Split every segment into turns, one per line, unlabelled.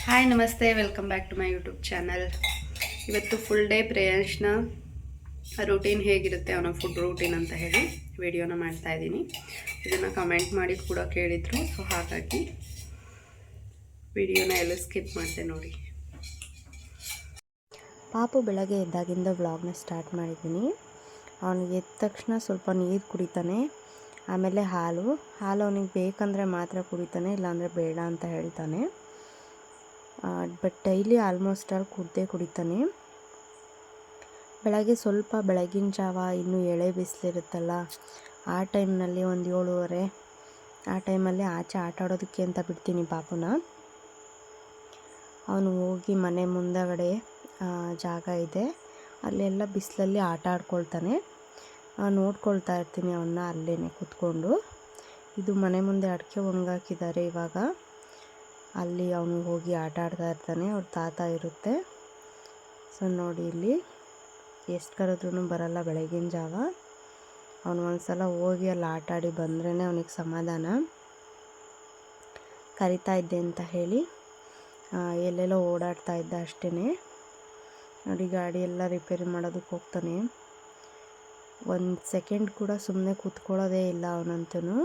Hi ನಮಸ್ತೆ, welcome back to my YouTube channel. ಇವತ್ತು full day ಪ್ರೇಯರ್ಸ್ನ ರೂಟೀನ್ ಹೇಗಿರುತ್ತೆ ಅವನ ಫುಡ್ ರೂಟೀನ್ ಅಂತ ಹೇಳಿ ವಿಡಿಯೋನ ಮಾಡ್ತಾ ಇದ್ದೀನಿ. ಇದನ್ನು ಕಮೆಂಟ್ ಮಾಡಿ ಕೂಡ ಕೇಳಿದರು, ಸೊ ಹಾಗಾಗಿ ವಿಡಿಯೋನ ಎಲ್ಲ ಸ್ಕಿಪ್ ಮಾಡಿದೆ ನೋಡಿ.
ಪಾಪು ಬೆಳಗ್ಗೆ ಎದ್ದಾಗಿಂದ ವ್ಲಾಗ್ನ ಸ್ಟಾರ್ಟ್ ಮಾಡಿದ್ದೀನಿ. ಅವನಿಗೆ ಎದ್ದ ತಕ್ಷಣ ಸ್ವಲ್ಪ ನೀರು ಕುಡಿತಾನೆ, ಆಮೇಲೆ ಹಾಲು ಅವನಿಗೆ ಬೇಕಂದರೆ ಮಾತ್ರ ಕುಡಿತಾನೆ, ಇಲ್ಲಾಂದರೆ ಬೇಡ ಅಂತ ಹೇಳ್ತಾನೆ. ಬಟ್ ಡೈಲಿ ಆಲ್ಮೋಸ್ಟ್ ಆಲ್ ಕುಡಿತಾನೆ. ಬೆಳಗ್ಗೆ ಸ್ವಲ್ಪ ಬೆಳಗಿನ ಜಾವ ಇನ್ನೂ ಎಳೆ ಬಿಸಿಲಿರುತ್ತಲ್ಲ, ಆ ಟೈಮ್ನಲ್ಲಿ ಒಂದು 7:30 ಆ ಟೈಮಲ್ಲಿ ಆಚೆ ಆಟ ಆಡೋದಕ್ಕೆ ಅಂತ ಬಿಡ್ತೀನಿ ಪಾಪುನ. ಅವನು ಹೋಗಿ ಮನೆ ಮುಂದಗಡೆ ಜಾಗ ಇದೆ, ಅಲ್ಲೆಲ್ಲ ಬಿಸಿಲಲ್ಲಿ ಆಟ ಆಡ್ಕೊಳ್ತಾನೆ. ನೋಡ್ಕೊಳ್ತಾ ಇರ್ತೀನಿ ಅವನ್ನ ಅಲ್ಲೇ ಕೂತ್ಕೊಂಡು. ಇದು ಮನೆ ಮುಂದೆ ಅಡಿಕೆ ಒಣಗಾಕಿದ್ದಾರೆ ಇವಾಗ, ಅಲ್ಲಿ ಅವನು ಹೋಗಿ ಆಟ ಆಡ್ತಾ ಇರ್ತಾನೆ. ಅವ್ರ ತಾತ ಇರುತ್ತೆ. ಸೊ ನೋಡಿ, ಇಲ್ಲಿ ಎಷ್ಟು ಕರೆದ್ರೂ ಬರಲ್ಲ ಬೆಳಗಿನ ಜಾವ. ಅವನು ಒಂದ್ಸಲ ಹೋಗಿ ಅಲ್ಲಿ ಆಟ ಆಡಿ ಬಂದ್ರೇ ಅವನಿಗೆ ಸಮಾಧಾನ. ಕರಿತಾ ಇದ್ದೆ ಅಂತ ಹೇಳಿ ಎಲ್ಲೆಲ್ಲೋ ಓಡಾಡ್ತಾ ಇದ್ದ ಅಷ್ಟೇ. ನೋಡಿ, ಗಾಡಿ ಎಲ್ಲ ರಿಪೇರಿ ಮಾಡೋದಕ್ಕೆ ಹೋಗ್ತಾನೆ. ಒಂದು ಸೆಕೆಂಡ್ ಕೂಡ ಸುಮ್ಮನೆ ಕೂತ್ಕೊಳ್ಳೋದೇ ಇಲ್ಲ ಅವನಂತೂ.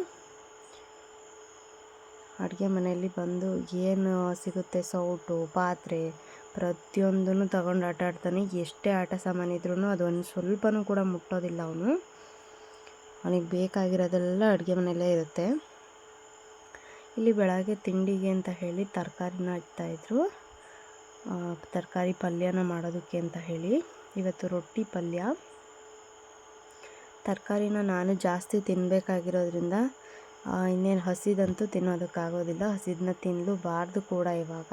ಅಡುಗೆ ಮನೆಯಲ್ಲಿ ಬಂದು ಏನು ಸಿಗುತ್ತೆ ಸೌಟು ಪಾತ್ರೆ ಪ್ರತಿಯೊಂದನ್ನು ತಗೊಂಡು ಆಟ ಆಡ್ತಾನೆ. ಎಷ್ಟೇ ಆಟ ಸಾಮಾನಿದ್ರೂ ಅದೊಂದು ಸ್ವಲ್ಪನೂ ಕೂಡ ಮುಟ್ಟೋದಿಲ್ಲ ಅವನು. ಅವನಿಗೆ ಬೇಕಾಗಿರೋದೆಲ್ಲ ಅಡುಗೆ ಮನೆಯಲ್ಲೇ ಇರುತ್ತೆ. ಇಲ್ಲಿ ಬೆಳಗ್ಗೆ ತಿಂಡಿಗೆ ಅಂತ ಹೇಳಿ ತರಕಾರಿನ ಇಡ್ತಾಯಿದ್ರು, ತರಕಾರಿ ಪಲ್ಯನ ಮಾಡೋದಕ್ಕೆ ಅಂತ ಹೇಳಿ. ಇವತ್ತು ರೊಟ್ಟಿ ಪಲ್ಯ. ತರಕಾರಿನ ನಾನು ಜಾಸ್ತಿ ತಿನ್ನಬೇಕಾಗಿರೋದ್ರಿಂದ ಇನ್ನೇನು ಹಸಿದಂತೂ ತಿನ್ನೋದಕ್ಕಾಗೋದಿಲ್ಲ. ಹಸಿದನ್ನ ತಿನ್ನಲೂಬಾರ್ದು ಕೂಡ ಇವಾಗ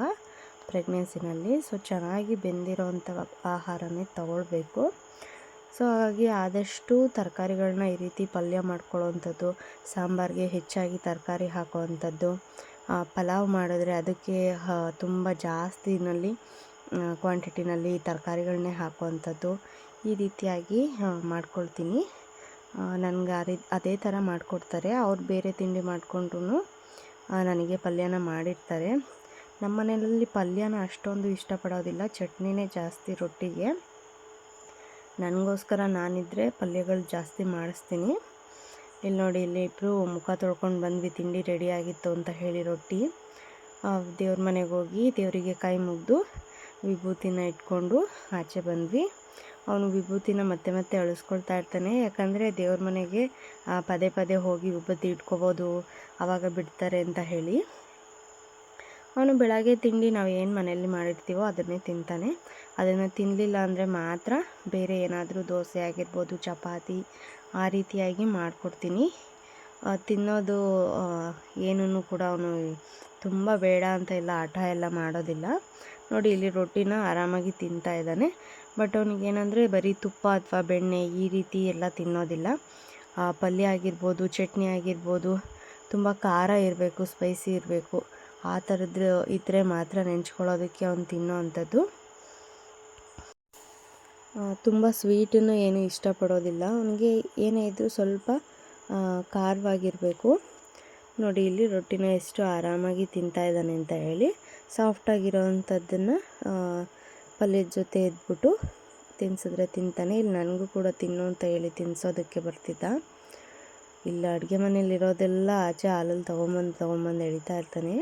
ಪ್ರೆಗ್ನೆನ್ಸಿನಲ್ಲಿ. ಸೊ ಚೆನ್ನಾಗಿ ಬೆಂದಿರೋವಂಥ ಆಹಾರನೇ ತಗೊಳ್ಬೇಕು. ಸೊ ಹಾಗಾಗಿ ಆದಷ್ಟು ತರಕಾರಿಗಳನ್ನ ಈ ರೀತಿ ಪಲ್ಯ ಮಾಡ್ಕೊಳ್ಳೋವಂಥದ್ದು, ಸಾಂಬಾರಿಗೆ ಹೆಚ್ಚಾಗಿ ತರಕಾರಿ ಹಾಕೋವಂಥದ್ದು, ಪಲಾವ್ ಮಾಡಿದ್ರೆ ಅದಕ್ಕೆ ತುಂಬ ಜಾಸ್ತಿನಲ್ಲಿ ಕ್ವಾಂಟಿಟಿನಲ್ಲಿ ತರಕಾರಿಗಳನ್ನೇ ಹಾಕುವಂಥದ್ದು, ಈ ರೀತಿಯಾಗಿ ಮಾಡ್ಕೊಳ್ತೀನಿ. ನನಗೆ ಅದೇ ಥರ ಮಾಡಿಕೊಡ್ತಾರೆ. ಅವ್ರು ಬೇರೆ ತಿಂಡಿ ಮಾಡಿಕೊಂಡ್ರು ನನಗೆ ಪಲ್ಯನ ಮಾಡಿರ್ತಾರೆ. ನಮ್ಮ ಮನೆಯಲ್ಲಿ ಪಲ್ಯನ ಅಷ್ಟೊಂದು ಇಷ್ಟಪಡೋದಿಲ್ಲ, ಚಟ್ನಿನೇ ಜಾಸ್ತಿ ರೊಟ್ಟಿಗೆ. ನನಗೋಸ್ಕರ ನಾನಿದ್ದರೆ ಪಲ್ಯಗಳು ಜಾಸ್ತಿ ಮಾಡಿಸ್ತೀನಿ. ಇಲ್ಲಿ ನೋಡಿ, ಇಲ್ಲಿ ಇಬ್ಬರು ಮುಖ ತೊಳ್ಕೊಂಡು ಬಂದ್ವಿ, ತಿಂಡಿ ರೆಡಿಯಾಗಿತ್ತು ಅಂತ ಹೇಳಿ. ರೊಟ್ಟಿ ದೇವ್ರ ಮನೆಗೆ ಹೋಗಿ ದೇವರಿಗೆ ಕೈ ಮುಗಿದು ವಿಭೂತಿನ ಇಟ್ಕೊಂಡು ಆಚೆ ಬಂದ್ವಿ. ಅವನು ವಿಭೂತಿನ ಮತ್ತೆ ಮತ್ತೆ ಅಳಿಸ್ಕೊಳ್ತಾ ಇರ್ತಾನೆ, ಯಾಕಂದರೆ ದೇವ್ರ ಮನೆಗೆ ಪದೇ ಪದೇ ಹೋಗಿ ವಿಭೂತಿ ಇಟ್ಕೋಬೋದು, ಆವಾಗ ಬಿಡ್ತಾರೆ ಅಂತ ಹೇಳಿ. ಅವನು ಬೆಳಗ್ಗೆ ತಿಂಡಿ ನಾವು ಏನು ಮನೆಯಲ್ಲಿ ಮಾಡಿರ್ತೀವೋ ಅದನ್ನೇ ತಿಂತಾನೆ. ಅದನ್ನು ತಿನ್ನಲಿಲ್ಲ ಅಂದರೆ ಮಾತ್ರ ಬೇರೆ ಏನಾದರೂ ದೋಸೆ ಆಗಿರ್ಬೋದು, ಚಪಾತಿ ಆ ರೀತಿಯಾಗಿ ಮಾಡಿಕೊಡ್ತೀನಿ. ತಿನ್ನೋದು ಏನೂ ಕೂಡ ಅವನು ತುಂಬ ಬೇಡ ಅಂತ ಎಲ್ಲ ಹಠ ಎಲ್ಲ ಮಾಡೋದಿಲ್ಲ. ನೋಡಿ, ಇಲ್ಲಿ ರೊಟ್ಟಿನ ಆರಾಮಾಗಿ ತಿಂತಾ ಇದ್ದಾನೆ. ಬಟ್ ಅವನಿಗೇನೆಂದರೆ ಬರೀ ತುಪ್ಪ ಅಥವಾ ಬೆಣ್ಣೆ ಈ ರೀತಿ ಎಲ್ಲ ತಿನ್ನೋದಿಲ್ಲ. ಪಲ್ಯ ಆಗಿರ್ಬೋದು, ಚಟ್ನಿ ಆಗಿರ್ಬೋದು, ತುಂಬ ಖಾರ ಇರಬೇಕು, ಸ್ಪೈಸಿ ಇರಬೇಕು, ಆ ಥರದ್ದು ಇದ್ದರೆ ಮಾತ್ರ ನೆಂಚ್ಕೊಳ್ಳೋದಕ್ಕೆ ಅವನು ತಿನ್ನೋ ಅಂಥದ್ದು. ತುಂಬ ಸ್ವೀಟನ್ನು ಏನು ಇಷ್ಟಪಡೋದಿಲ್ಲ. ಅವನಿಗೆ ಏನೇ ಇದ್ದರೂ ಸ್ವಲ್ಪ ಖಾರವಾಗಿರಬೇಕು. ನೋಡಿ, ಇಲ್ಲಿ ರೊಟ್ಟಿನ ಎಷ್ಟು ಆರಾಮಾಗಿ ತಿಂತಾ ಇದ್ದಾನೆ ಅಂತ ಹೇಳಿ. ಸಾಫ್ಟಾಗಿರೋವಂಥದ್ದನ್ನು ಪಲ್ಯದ ಜೊತೆ ಎದ್ಬಿಟ್ಟು ತಿನ್ಸಿದ್ರೆ ತಿಂತಾನೆ. ಇಲ್ಲಿ ನನಗೂ ಕೂಡ ತಿನ್ನು ಅಂತ ಹೇಳಿ ತಿನ್ನಿಸೋದಕ್ಕೆ ಬರ್ತಿದ್ದ. ಇಲ್ಲ ಅಡುಗೆ ಮನೇಲಿರೋದೆಲ್ಲ ಆಚೆ ಹಾಲಲ್ಲಿ ತೊಗೊಂಬಂದು ಎಳಿತಾ ಇರ್ತಾನೆ.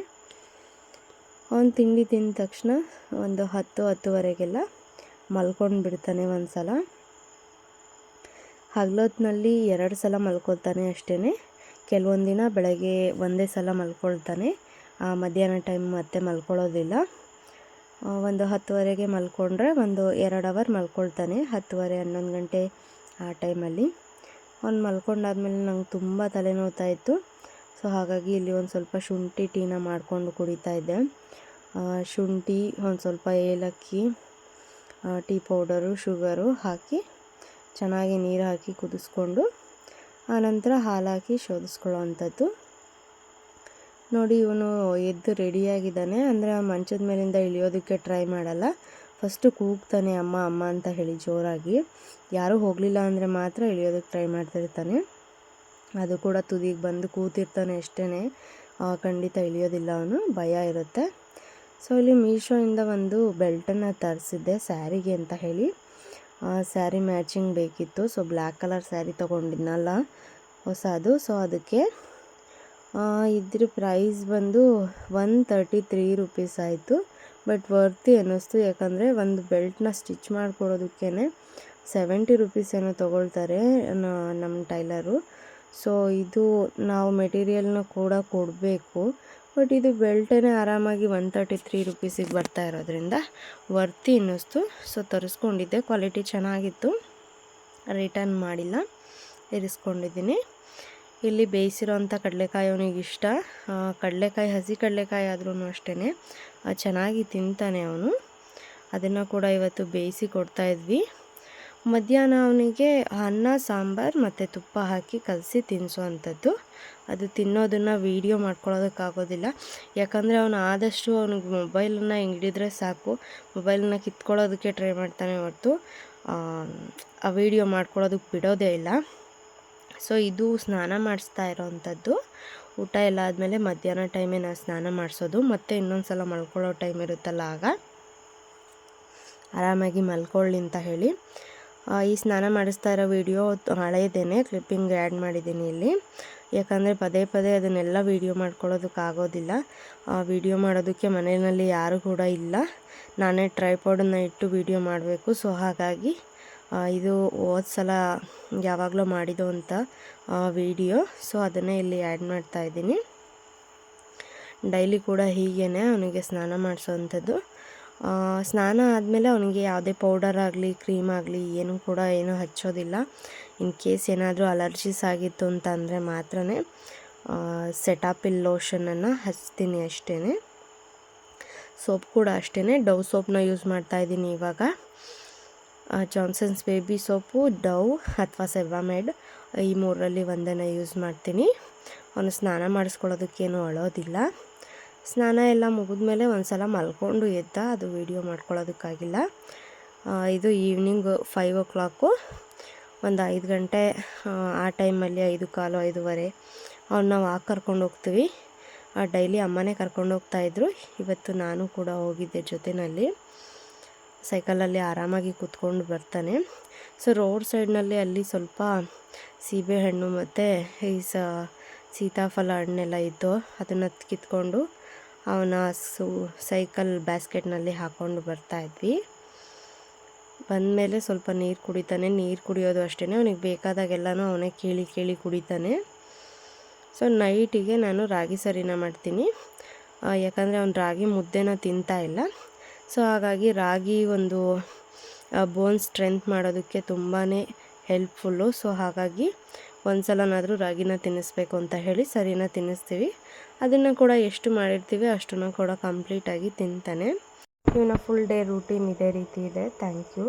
ಅವನು ತಿಂಡಿ ತಿಂದ ತಕ್ಷಣ ಒಂದು 10-10:30 ಮಲ್ಕೊಂಡು ಬಿಡ್ತಾನೆ. ಒಂದು ಸಲ ಹಗಲೊತ್ತಿನಲ್ಲಿ 2 ಸಲ ಮಲ್ಕೊಳ್ತಾನೆ ಅಷ್ಟೇ. ಕೆಲವೊಂದು ದಿನ ಬೆಳಗ್ಗೆ ಒಂದೇ ಸಲ ಮಲ್ಕೊಳ್ತಾನೆ, ಮಧ್ಯಾಹ್ನ ಟೈಮ್ ಮತ್ತೆ ಮಲ್ಕೊಳ್ಳೋದಿಲ್ಲ. ಒಂದು 10:30ಗೆ ಮಲ್ಕೊಂಡ್ರೆ ಒಂದು 2 ಅವರ್ ಮಲ್ಕೊಳ್ತಾನೆ. 10:30-11 ಗಂಟೆ ಆ ಟೈಮಲ್ಲಿ ಅವ್ನು ಮಲ್ಕೊಂಡಾದ್ಮೇಲೆ ನಂಗೆ ತುಂಬ ತಲೆನೋವ್ತಾ ಇತ್ತು. ಸೊ ಹಾಗಾಗಿ ಇಲ್ಲಿ ಒಂದು ಸ್ವಲ್ಪ ಶುಂಠಿ ಟೀನ ಮಾಡಿಕೊಂಡು ಕುಡಿತಾ ಇದ್ದೆ. ಶುಂಠಿ, ಒಂದು ಸ್ವಲ್ಪ ಏಲಕ್ಕಿ, ಟೀ ಪೌಡರು, ಶುಗರು ಹಾಕಿ ಚೆನ್ನಾಗಿ ನೀರು ಹಾಕಿ ಕುದಿಸ್ಕೊಂಡು ಆನಂತರ ಹಾಲು ಹಾಕಿ ಶೋಧಿಸ್ಕೊಳ್ಳೋ ಅಂಥದ್ದು. ನೋಡಿ, ಇವನು ಎದ್ದು ರೆಡಿಯಾಗಿದ್ದಾನೆ. ಅಂದರೆ ಮಂಚದ ಮೇಲಿಂದ ಇಳಿಯೋದಕ್ಕೆ ಟ್ರೈ ಮಾಡಲ್ಲ. ಫಸ್ಟು ಕೂಗ್ತಾನೆ ಅಮ್ಮ ಅಮ್ಮ ಅಂತ ಹೇಳಿ ಜೋರಾಗಿ. ಯಾರೂ ಹೋಗಲಿಲ್ಲ ಅಂದರೆ ಮಾತ್ರ ಇಳಿಯೋದಕ್ಕೆ ಟ್ರೈ ಮಾಡ್ತಿರ್ತಾನೆ. ಅದು ಕೂಡ ತುದಿಗೆ ಬಂದು ಕೂತಿರ್ತಾನೆ ಅಷ್ಟೇ, ಖಂಡಿತ ಇಳಿಯೋದಿಲ್ಲ ಅವನು, ಭಯ ಇರುತ್ತೆ. ಸೊ ಇಲ್ಲಿ ಮೀಶೋಯಿಂದ ಒಂದು ಬೆಲ್ಟನ್ನು ತರಿಸಿದ್ದೆ ಸ್ಯಾರಿಗೆ ಅಂತ ಹೇಳಿ. ಸ್ಯಾರಿ ಮ್ಯಾಚಿಂಗ್ ಬೇಕಿತ್ತು. ಸೊ ಬ್ಲ್ಯಾಕ್ ಕಲರ್ ಸ್ಯಾರಿ ತೊಗೊಂಡಿದ್ನಲ್ಲ ಹೊಸದು. ಸೊ ಅದಕ್ಕೆ ಇದ್ರ ಪ್ರೈಸ್ ಬಂದು 133 ರುಪೀಸ್ ಆಯಿತು. ಬಟ್ ವರ್ತಿ ಅನ್ನಿಸ್ತು, ಯಾಕಂದರೆ ಒಂದು ಬೆಲ್ಟ್ನ ಸ್ಟಿಚ್ ಮಾಡಿಕೊಡೋದಕ್ಕೇ 70 ರುಪೀಸ್ ಏನೋ ತೊಗೊಳ್ತಾರೆ ನಮ್ಮ ಟೈಲರು. ಸೊ ಇದು ನಾವು ಮೆಟೀರಿಯಲ್ನ ಕೂಡ ಕೊಡಬೇಕು. ಬಟ್ ಇದು ಬೆಲ್ಟೇ ಆರಾಮಾಗಿ 133 ರುಪೀಸಿಗೆ ಬರ್ತಾ ಇರೋದ್ರಿಂದ ವರ್ತಿ ಅನ್ನಿಸ್ತು. ಸೊ ತರಿಸ್ಕೊಂಡಿದ್ದೆ, ಕ್ವಾಲಿಟಿ ಚೆನ್ನಾಗಿತ್ತು, ರಿಟರ್ನ್ ಮಾಡಿಲ್ಲ, ಇರಿಸ್ಕೊಂಡಿದ್ದೀನಿ. ಇಲ್ಲಿ ಬೇಯಿಸಿರೋಂಥ ಕಡಲೆಕಾಯಿ ಅವನಿಗೆ ಇಷ್ಟ. ಕಡಲೆಕಾಯಿ ಹಸಿ ಕಡಲೆಕಾಯಿ ಆದ್ರೂ ಅಷ್ಟೇ ಚೆನ್ನಾಗಿ ತಿಂತಾನೆ ಅವನು. ಅದನ್ನು ಕೂಡ ಇವತ್ತು ಬೇಯಿಸಿ ಕೊಡ್ತಾಯಿದ್ವಿ. ಮಧ್ಯಾಹ್ನ ಅವನಿಗೆ ಅನ್ನ ಸಾಂಬಾರು ಮತ್ತು ತುಪ್ಪ ಹಾಕಿ ಕಲಸಿ ತಿನ್ನಿಸೋವಂಥದ್ದು. ಅದು ತಿನ್ನೋದನ್ನು ವೀಡಿಯೋ ಮಾಡ್ಕೊಳ್ಳೋದಕ್ಕಾಗೋದಿಲ್ಲ, ಯಾಕಂದರೆ ಅವನು ಆದಷ್ಟು ಅವನಿಗೆ ಮೊಬೈಲನ್ನು ಹೆಂಗೆ ಹಿಡಿದ್ರೆ ಸಾಕು, ಮೊಬೈಲನ್ನ ಕಿತ್ಕೊಳ್ಳೋದಕ್ಕೆ ಟ್ರೈ ಮಾಡ್ತಾನೆ ಹೊರತು ಆ ವೀಡಿಯೋ ಮಾಡ್ಕೊಳ್ಳೋದಕ್ಕೆ ಬಿಡೋದೇ ಇಲ್ಲ. ಸೊ ಇದು ಸ್ನಾನ ಮಾಡಿಸ್ತಾ ಇರೋವಂಥದ್ದು. ಊಟ ಎಲ್ಲ ಆದಮೇಲೆ ಮಧ್ಯಾಹ್ನ ಟೈಮೇ ನಾನು ಸ್ನಾನ ಮಾಡಿಸೋದು. ಮತ್ತು ಇನ್ನೊಂದು ಸಲ ಮಲ್ಕೊಳ್ಳೋ ಟೈಮ್ ಇರುತ್ತಲ್ಲ, ಆಗ ಆರಾಮಾಗಿ ಮಲ್ಕೊಳ್ಳಿ ಅಂತ ಹೇಳಿ ಈ ಸ್ನಾನ ಮಾಡಿಸ್ತಾ ಇರೋ ವಿಡಿಯೋ ಹಳೆಯದೇನೆ ಕ್ಲಿಪ್ಪಿಂಗ್ ಆ್ಯಡ್ ಮಾಡಿದ್ದೀನಿ ಇಲ್ಲಿ. ಯಾಕಂದರೆ ಪದೇ ಪದೇ ಅದನ್ನೆಲ್ಲ ವೀಡಿಯೋ ಮಾಡ್ಕೊಳ್ಳೋದಕ್ಕಾಗೋದಿಲ್ಲ. ವೀಡಿಯೋ ಮಾಡೋದಕ್ಕೆ ಮನೆಯಲ್ಲಿ ಯಾರೂ ಕೂಡ ಇಲ್ಲ. ನಾನೇ ಟ್ರೈಪಾಡನ್ನು ಇಟ್ಟು ವೀಡಿಯೋ ಮಾಡಬೇಕು. ಸೊ ಹಾಗಾಗಿ ಇದು ಹೋದ ಸಲ ಯಾವಾಗಲೂ ಮಾಡಿದೋ ಅಂತ ವಿಡಿಯೋ. ಸೊ ಅದನ್ನೇ ಇಲ್ಲಿ ಆ್ಯಡ್ ಮಾಡ್ತಾಯಿದ್ದೀನಿ. ಡೈಲಿ ಕೂಡ ಹೀಗೇ ಅವನಿಗೆ ಸ್ನಾನ ಮಾಡಿಸೋವಂಥದ್ದು. ಸ್ನಾನ ಆದಮೇಲೆ ಅವನಿಗೆ ಯಾವುದೇ ಪೌಡರ್ ಆಗಲಿ ಕ್ರೀಮ್ ಆಗಲಿ ಏನೂ ಹಚ್ಚೋದಿಲ್ಲ. ಇನ್ ಕೇಸ್ ಏನಾದರೂ ಅಲರ್ಜೀಸ್ ಆಗಿತ್ತು ಅಂತ ಅಂದರೆ ಮಾತ್ರ ಸೆಟಾಪಿಲ್ ಲೋಷನನ್ನು ಹಚ್ತೀನಿ ಅಷ್ಟೇ. ಸೋಪ್ ಕೂಡ ಅಷ್ಟೇ, ಡವ್ ಸೋಪ್ನ ಯೂಸ್ ಮಾಡ್ತಾಯಿದ್ದೀನಿ ಇವಾಗ. ಜಾನ್ಸನ್ಸ್ ಬೇಬಿ ಸೋಪು, ಡವ್ ಅಥವಾ ಸೆವಾಮೇಡ್ ಈ ಮೂರರಲ್ಲಿ ಒಂದನ್ನು ಯೂಸ್ ಮಾಡ್ತೀನಿ. ಅವನು ಸ್ನಾನ ಮಾಡಿಸ್ಕೊಳ್ಳೋದಕ್ಕೇನು ಅಳೋದಿಲ್ಲ. ಸ್ನಾನ ಎಲ್ಲ ಮುಗಿದ್ಮೇಲೆ ಒಂದು ಸಲ ಮಲ್ಕೊಂಡು ಎದ್ದ, ಅದು ವೀಡಿಯೋ ಮಾಡ್ಕೊಳ್ಳೋದಕ್ಕಾಗಿಲ್ಲ. ಇದು ಈವ್ನಿಂಗ್ 5 o'clock, ಒಂದು 5 ಗಂಟೆ ಆ ಟೈಮಲ್ಲಿ 5:15 5:30 ಅವನ್ನ ವಾಕ್ ಕರ್ಕೊಂಡು ಹೋಗ್ತೀವಿ. ಡೈಲಿ ಅಮ್ಮನೇ ಕರ್ಕೊಂಡು ಹೋಗ್ತಾಯಿದ್ರು. ಇವತ್ತು ನಾನು ಕೂಡ ಹೋಗಿದ್ದೆ ಜೊತೆಯಲ್ಲಿ. ಸೈಕಲಲ್ಲಿ ಆರಾಮಾಗಿ ಕೂತ್ಕೊಂಡು ಬರ್ತಾನೆ. ಸೊ ರೋಡ್ ಸೈಡ್ನಲ್ಲಿ ಅಲ್ಲಿ ಸ್ವಲ್ಪ ಸೀಬೆಹಣ್ಣು ಮತ್ತು ಈ ಸೀತಾಫಲ ಹಣ್ಣೆಲ್ಲ ಇತ್ತು. ಅದನ್ನು ಕಿತ್ಕೊಂಡು ಅವನ ಸೈಕಲ್ ಬ್ಯಾಸ್ಕೆಟ್ನಲ್ಲಿ ಹಾಕ್ಕೊಂಡು ಬರ್ತಾಯಿದ್ವಿ. ಬಂದಮೇಲೆ ಸ್ವಲ್ಪ ನೀರು ಕುಡಿತಾನೆ. ನೀರು ಕುಡಿಯೋದು ಅಷ್ಟೇ, ಅವನಿಗೆ ಬೇಕಾದಾಗೆಲ್ಲನೂ ಅವನೇ ಕೇಳಿ ಕುಡಿತಾನೆ. ಸೊ ನೈಟಿಗೆ ನಾನು ರಾಗಿ ಸರಿನ ಮಾಡ್ತೀನಿ, ಯಾಕಂದರೆ ಅವ್ನು ರಾಗಿ ಮುದ್ದೆನ ತಿಂತಾ ಇಲ್ಲ. ಸೊ ಹಾಗಾಗಿ ರಾಗಿ ಒಂದು ಬೋನ್ ಸ್ಟ್ರೆಂತ್ ಮಾಡೋದಕ್ಕೆ ತುಂಬಾ ಹೆಲ್ಪ್ಫುಲ್ಲು. ಸೊ ಹಾಗಾಗಿ ಒಂದು ಸಲನಾದರೂ ರಾಗಿನ ತಿನ್ನಿಸ್ಬೇಕು ಅಂತ ಹೇಳಿ ಸರಿನ ತಿನ್ನಿಸ್ತೀವಿ. ಅದನ್ನು ಕೂಡ ಎಷ್ಟು ಮಾಡಿರ್ತೀವಿ ಅಷ್ಟನ್ನು ಕೂಡ ಕಂಪ್ಲೀಟಾಗಿ ತಿಂತಾನೆ. ಇವನ ಫುಲ್ ಡೇ ರೂಟೀನ್ ಇದೇ ರೀತಿ ಇದೆ. Thank you.